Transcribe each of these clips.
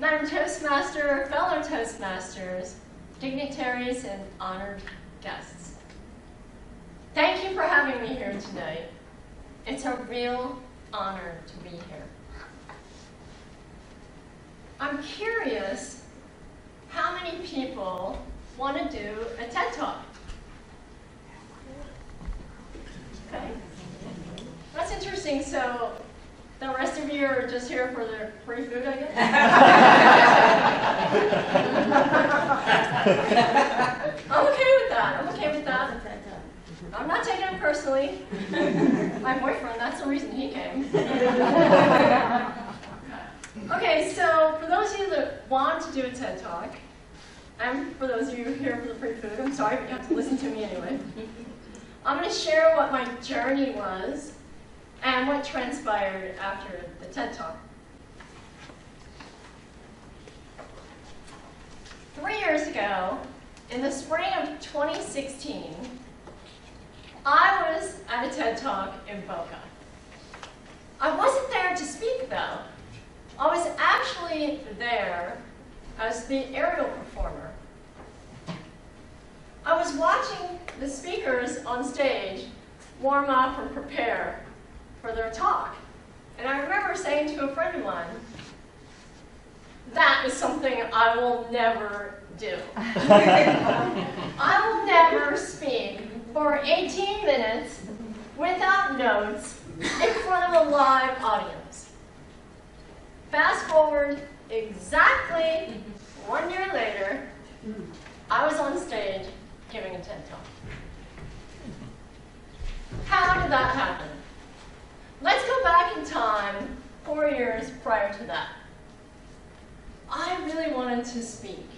Madam Toastmaster, fellow Toastmasters, dignitaries, and honored guests. Thank you for having me here tonight. It's a real honor to be here. I'm curious how many people want to do a TED Talk. Okay, that's interesting. So the rest of you are just here for the free food, I guess? I'm okay with that. I'm okay with that. I'm not taking it personally. My boyfriend, that's the reason he came. Okay, so for those of you that want to do a TED Talk, and for those of you here for the free food, I'm sorry, but you have to listen to me anyway. I'm going to share what my journey was and what transpired after the TED Talk. 3 years ago, in the spring of 2016, I was at a TED Talk in Boca. I wasn't there to speak, though. I was actually there as the aerial performer. I was watching the speakers on stage warm up and prepare for their talk. And I remember saying to a friend of mine, that is something I will never do. I will never speak for 18 minutes without notes in front of a live audience. Fast forward exactly 1 year later, I was on stage giving a TED Talk. How did that happen? Let's go back in time 4 years prior to that. I really wanted to speak.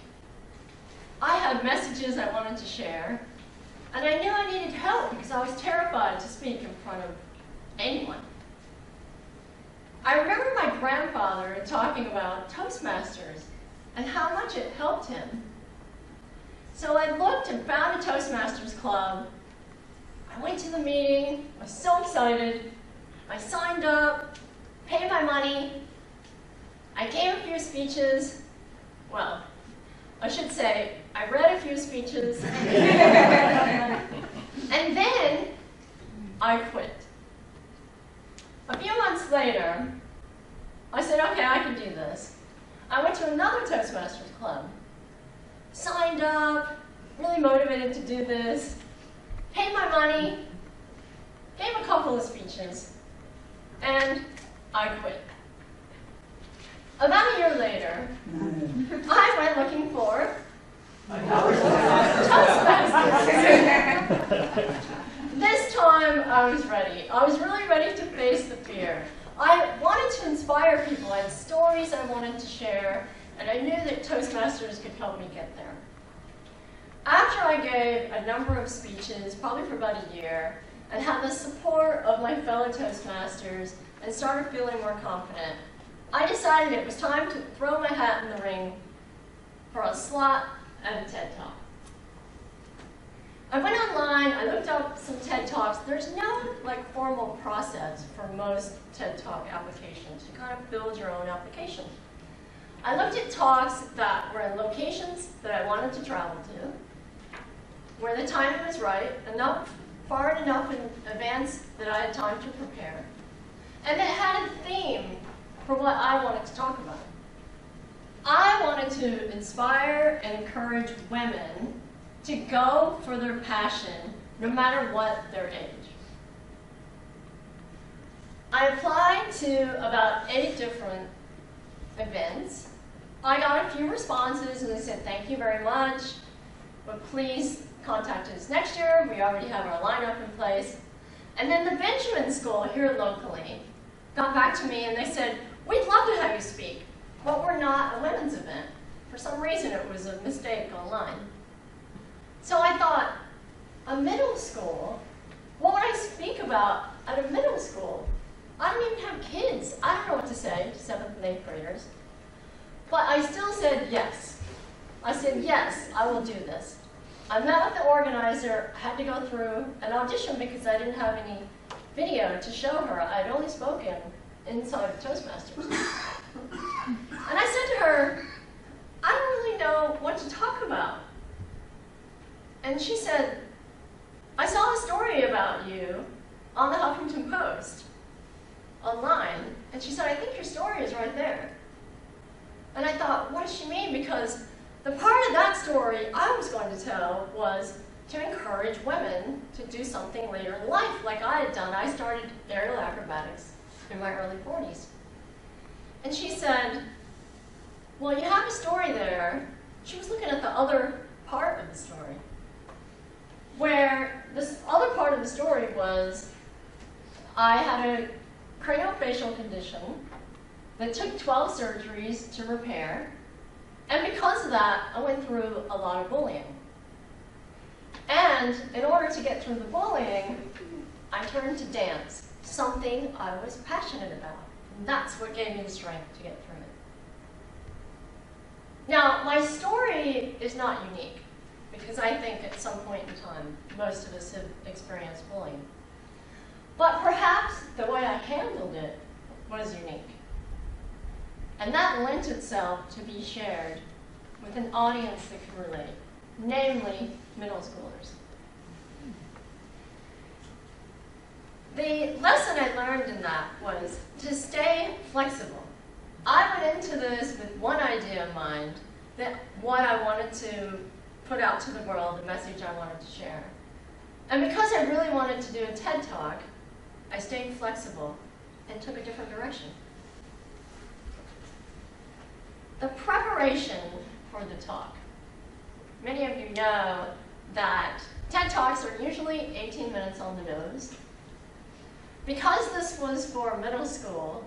I had messages I wanted to share, and I knew I needed help because I was terrified to speak in front of anyone. I remember my grandfather talking about Toastmasters and how much it helped him. So I looked and found a Toastmasters club. I went to the meeting. I was so excited. I signed up, paid my money. I gave a few speeches. Well, I should say, I read a few speeches. And then I quit. A few months later, I said, okay, I can do this. I went to another Toastmasters club, signed up, really motivated to do this, paid my money, gave a couple of speeches, and I quit. About a year later, I went looking for Toastmasters. This time, I was ready. I was really ready to face the fear. I wanted to inspire people. I had stories I wanted to share, and I knew that Toastmasters could help me get there. After I gave a number of speeches, probably for about a year, and had the support of my fellow Toastmasters and started feeling more confident, I decided it was time to throw my hat in the ring for a slot at a TED Talk. I went online, I looked up some TED Talks. There's no formal process for most TED Talk applications. You kind of build your own application. I looked at talks that were in locations that I wanted to travel to, where the timing was right, far enough in advance that I had time to prepare, and that had a theme for what I wanted to talk about. I wanted to inspire and encourage women to go for their passion, no matter what their age. I applied to about 8 different events. I got a few responses, and they said, thank you very much, but please contact us next year. We already have our lineup in place. And then the Benjamin School here locally got back to me, and they said, we'd love to have you speak, but we're not a women's event. For some reason, it was a mistake online. So I thought, a middle school? What would I speak about at a middle school? I don't even have kids. I don't know what to say to 7th and 8th graders. But I still said yes. I said, yes, I will do this. I met with the organizer, had to go through an audition because I didn't have any video to show her. I had only spoken inside of Toastmasters. And I said to her, And she said, I saw a story about you on the Huffington Post online. And she said, I think your story is right there. And I thought, what does she mean? Because the part of that story I was going to tell was to encourage women to do something later in life, like I had done. I started aerial acrobatics in my early 40s. And she said, well, you have a story there. She was looking at the other part of the story, where this other part of the story was I had a craniofacial condition that took 12 surgeries to repair, and because of that, I went through a lot of bullying. And in order to get through the bullying, I turned to dance, something I was passionate about. And that's what gave me the strength to get through it. Now, my story is not unique, because I think at some point in time, most of us have experienced bullying. But perhaps the way I handled it was unique. And that lent itself to be shared with an audience that could relate, namely middle schoolers. The lesson I learned in that was to stay flexible. I went into this with one idea in mind, that what I wanted to put out to the world, the message I wanted to share. And because I really wanted to do a TED Talk, I stayed flexible and took a different direction. The preparation for the talk. Many of you know that TED Talks are usually 18 minutes on the nose. Because this was for middle school,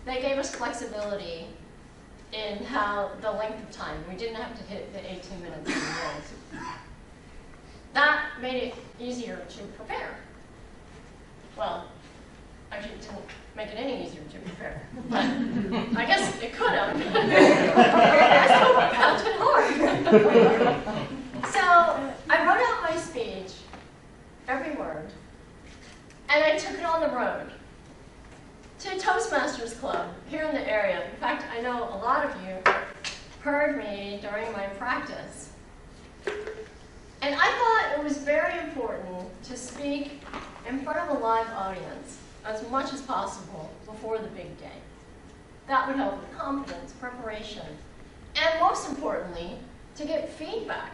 they gave us flexibility in how the length of time. We didn't have to hit the 18 minutes on the nose. That made it easier to prepare. Well, actually it didn't make it any easier to prepare, but I guess it could have. I still found it hard. So I wrote out my speech, every word, and I took it on the road to a Toastmasters club here in the area. In fact, I know a lot of you heard me during my practice. And I thought it was very important to speak in front of a live audience as much as possible before the big day. That would help with confidence, preparation, and most importantly, to get feedback.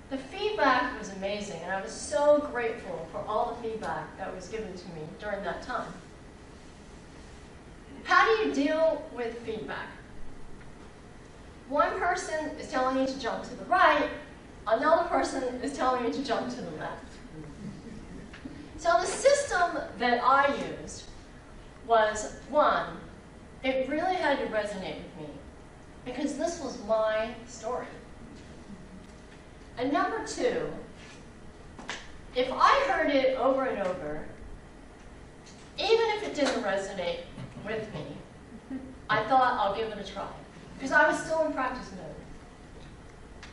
The feedback was amazing, and I was so grateful for all the feedback that was given to me during that time. How do you deal with feedback? One person is telling you to jump to the right, another person is telling you to jump to the left. So the system that I used was, one, it really had to resonate with me, because this was my story. And number two, if I heard it over and over, even if it didn't resonate with me, I thought I'll give it a try, because I was still in practice mode.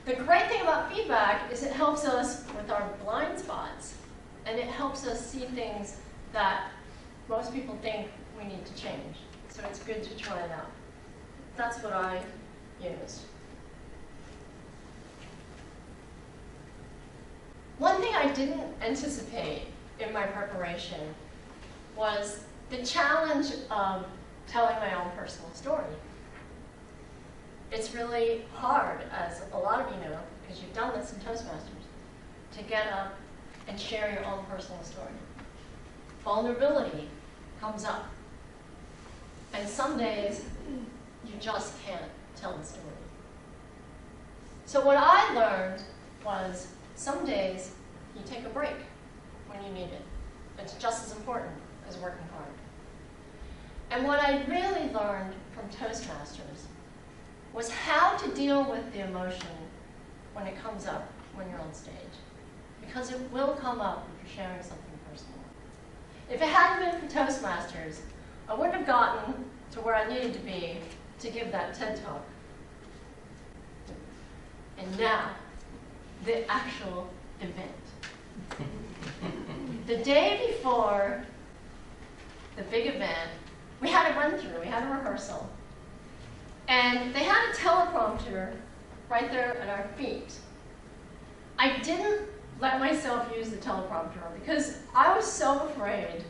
The great thing about feedback is it helps us with our blind spots, and it helps us see things that most people think we need to change. So it's good to try it out. That's what I used. One thing I didn't anticipate in my preparation was the challenge of telling my own personal story. It's really hard, as a lot of you know, because you've done this in Toastmasters, to get up and share your own personal story. Vulnerability comes up. And some days, you just can't tell the story. So what I learned was, some days, you take a break when you need it. It's just as important as working hard. And what I really learned from Toastmasters was how to deal with the emotion when it comes up when you're on stage. Because it will come up if you're sharing something personal. If it hadn't been for Toastmasters, I wouldn't have gotten to where I needed to be to give that TED Talk. And now, the actual event. The day before the big event, we had a run-through, we had a rehearsal. And they had a teleprompter right there at our feet. I didn't let myself use the teleprompter because I was so afraid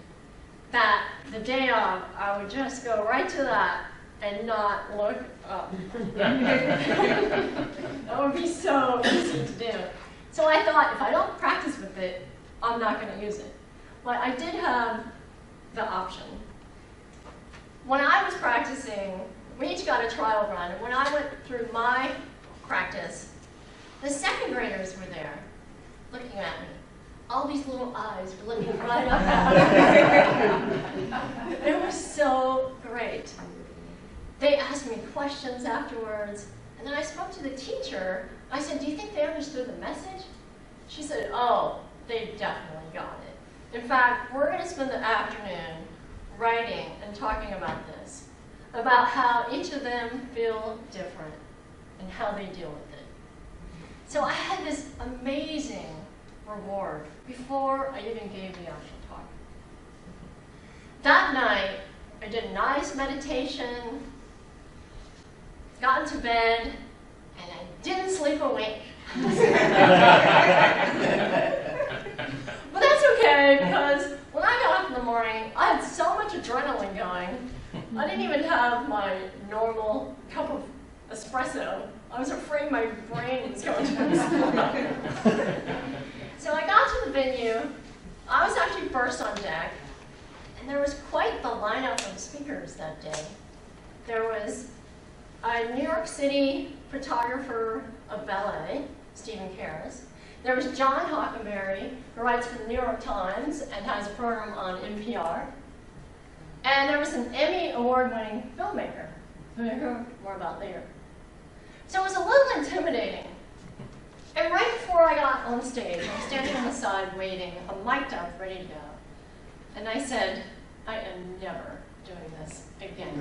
that the day of I would just go right to that and not look up. That would be so easy to do. So I thought, if I don't practice with it, I'm not going to use it. But I did have the option. When I was practicing, we each got a trial run, and when I went through my practice, the second graders were there, looking at me. All these little eyes were looking right up at me. It was so great. They asked me questions afterwards, and then I spoke to the teacher. I said, do you think they understood the message? She said, oh, they definitely got it. In fact, we're going to spend the afternoon writing and talking about this, about how each of them feel different and how they deal with it. So I had this amazing reward before I even gave the actual talk. That night, I did a nice meditation, got into bed, and I didn't sleep a wink. But that's okay, because when I got up in the morning, I had so much adrenaline going. I didn't even have my normal cup of espresso. I was afraid my brain was going to explode. So I got to the venue. I was actually first on deck, and there was quite the lineup of speakers that day. There was a New York City photographer of ballet, Stephen Karras. There was John Hockenberry, who writes for the New York Times and has a program on NPR. And there was an Emmy award-winning filmmaker, who you'll hear more about later. So it was a little intimidating. And right before I got on stage, I was standing on the side waiting, I'm mic'd up, ready to go. And I said, I am never doing this again.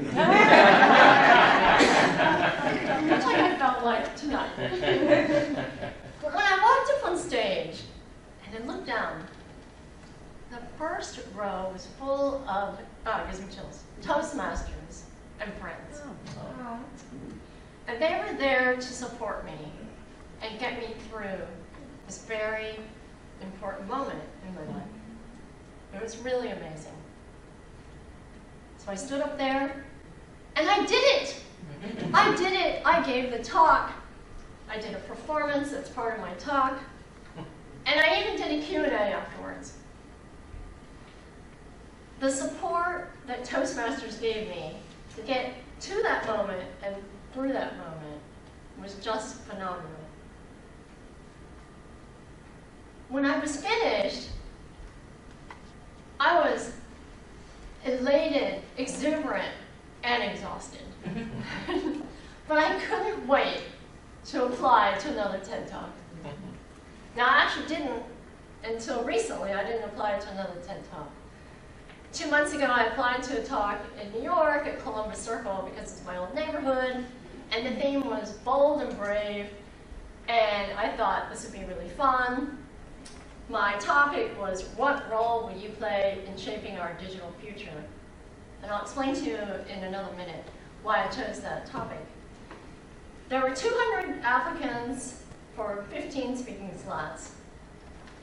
Much like I felt like tonight. But when I walked up on stage and I looked down, the first row was full of, it gives me chills, Toastmasters and friends. Oh. And they were there to support me and get me through this very important moment in my life. It was really amazing. So I stood up there, and I did it! I did it! I gave the talk. I did a performance that's part of my talk. And I even did a Q&A afterwards. The support that Toastmasters gave me to get to that moment and through that moment was just phenomenal. When I was finished, I was elated, exuberant, and exhausted. But I couldn't wait to apply to another TED Talk. Now, I actually didn't, until recently, I didn't apply to another TED Talk. 2 months ago, I applied to a talk in New York at Columbus Circle because it's my old neighborhood, and the theme was bold and brave, and I thought this would be really fun. My topic was, what role will you play in shaping our digital future? And I'll explain to you in another minute why I chose that topic. There were 200 applicants for 15 speaking slots.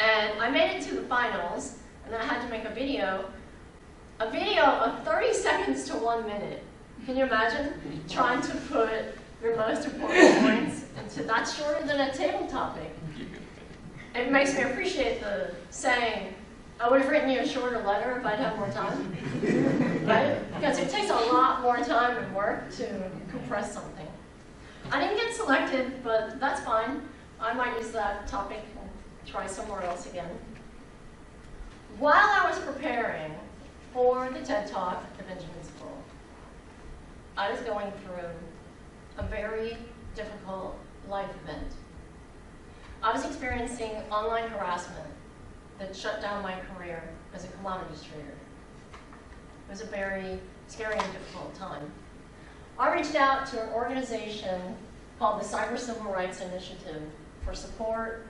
And I made it to the finals, and I had to make a video of 30 seconds to 1 minute. Can you imagine trying to put your most important points into, that's shorter than a table topic. It makes me appreciate the saying, I would have written you a shorter letter if I'd had more time, right? Because it takes a lot more time and work to compress something. I didn't get selected, but that's fine. I might use that topic and try somewhere else again. While I was preparing for the TED Talk at the Benjamin School, I was going through a very difficult life event. I was experiencing online harassment that shut down my career as a commodities trader. It was a very scary and difficult time. I reached out to an organization called the Cyber Civil Rights Initiative for support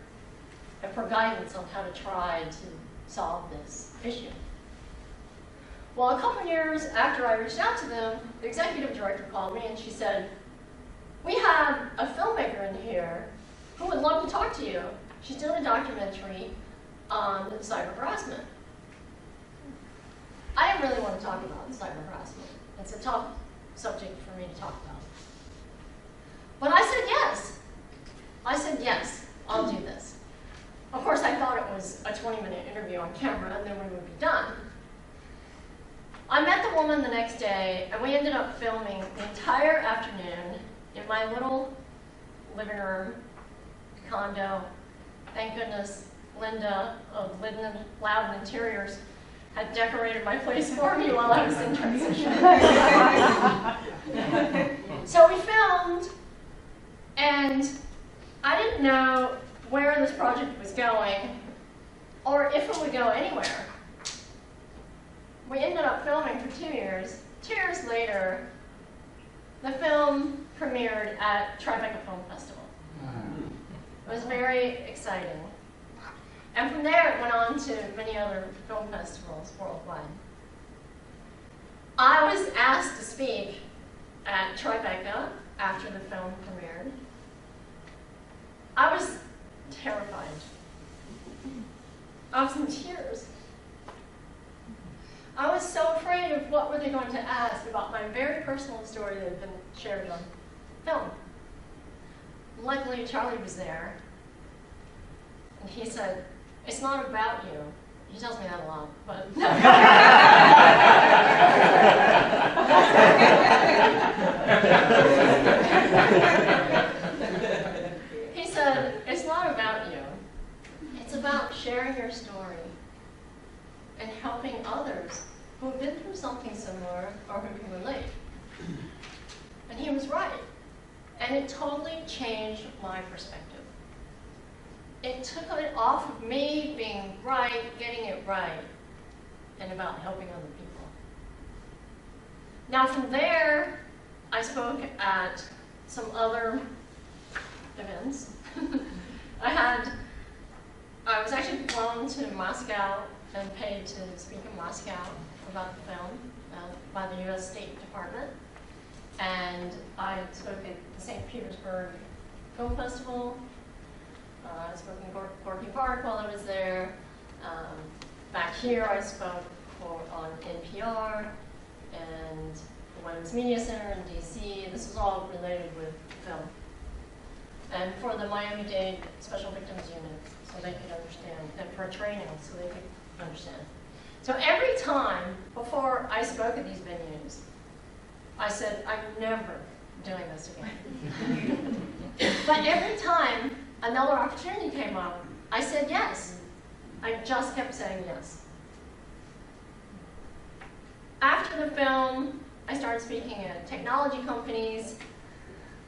and for guidance on how to try to solve this issue. Well, a couple years after I reached out to them, the executive director called me and she said, we have a filmmaker in here who would love to talk to you She's doing a documentary on cyber harassment. I didn't really want to talk about cyber harassment. It's a tough subject for me to talk about. But I said yes. I said yes, I'll do this. Of course, I thought it was a 20-minute interview on camera, and then we would be done. I met the woman the next day, and we ended up filming the entire afternoon in my little living room, condo. Thank goodness Linda of Loudon Interiors had decorated my place for me while I was in transition. So we filmed, and I didn't know where this project was going or if it would go anywhere. We ended up filming for 2 years. 2 years later, the film premiered at Tribeca Film Festival. It was very exciting. And from there, it went on to many other film festivals worldwide. I was asked to speak at Tribeca after the film premiered. I was terrified. I was in tears. I was so afraid of what were they going to ask about my very personal story that had been shared on film. Luckily, Charlie was there, and he said, "It's not about you." He tells me that a lot, but he said, "It's not about you. It's about sharing your story and helping others who have been through something similar or who can relate." And he was right. And it totally changed my perspective. It took it off of me being right, getting it right, and about helping other people. Now from there, I spoke at some other events. I was actually flown to Moscow and paid to speak in Moscow about the film by the US State Department. And I spoke at the St. Petersburg Film Festival. I spoke in Gorky Park while I was there. Back here, I spoke on NPR and the Women's Media Center in DC. This is all related with film. And for the Miami-Dade Special Victims Unit, so they could understand, and for training, so they could understand. So every time before I spoke at these venues, I said, "I'm never doing this again." But every time another opportunity came up, I said yes. I just kept saying yes. After the film, I started speaking at technology companies.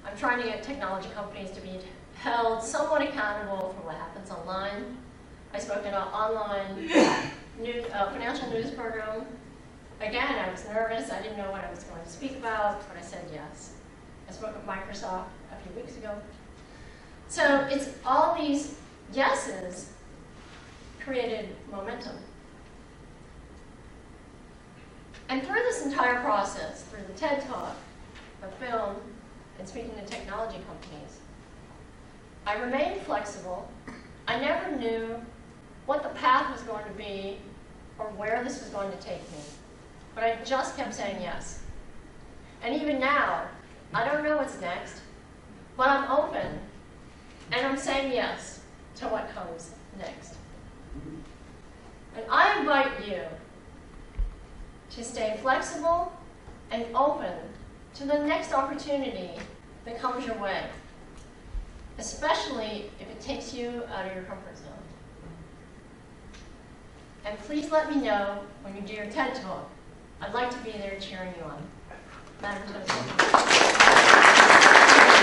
I'm trying to get technology companies to be held somewhat accountable for what happens online. I spoke in an online financial news program. Again, I was nervous. I didn't know what I was going to speak about, but I said yes. I spoke at Microsoft a few weeks ago. So it's all these yeses created momentum. And through this entire process, through the TED Talk, the film, and speaking to technology companies, I remained flexible. I never knew what the path was going to be or where this was going to take me. But I just kept saying yes. And even now, I don't know what's next, but I'm open, and I'm saying yes to what comes next. And I invite you to stay flexible and open to the next opportunity that comes your way, especially if it takes you out of your comfort zone. And please let me know when you do your TED Talk. I'd like to be there cheering you on. Madam President.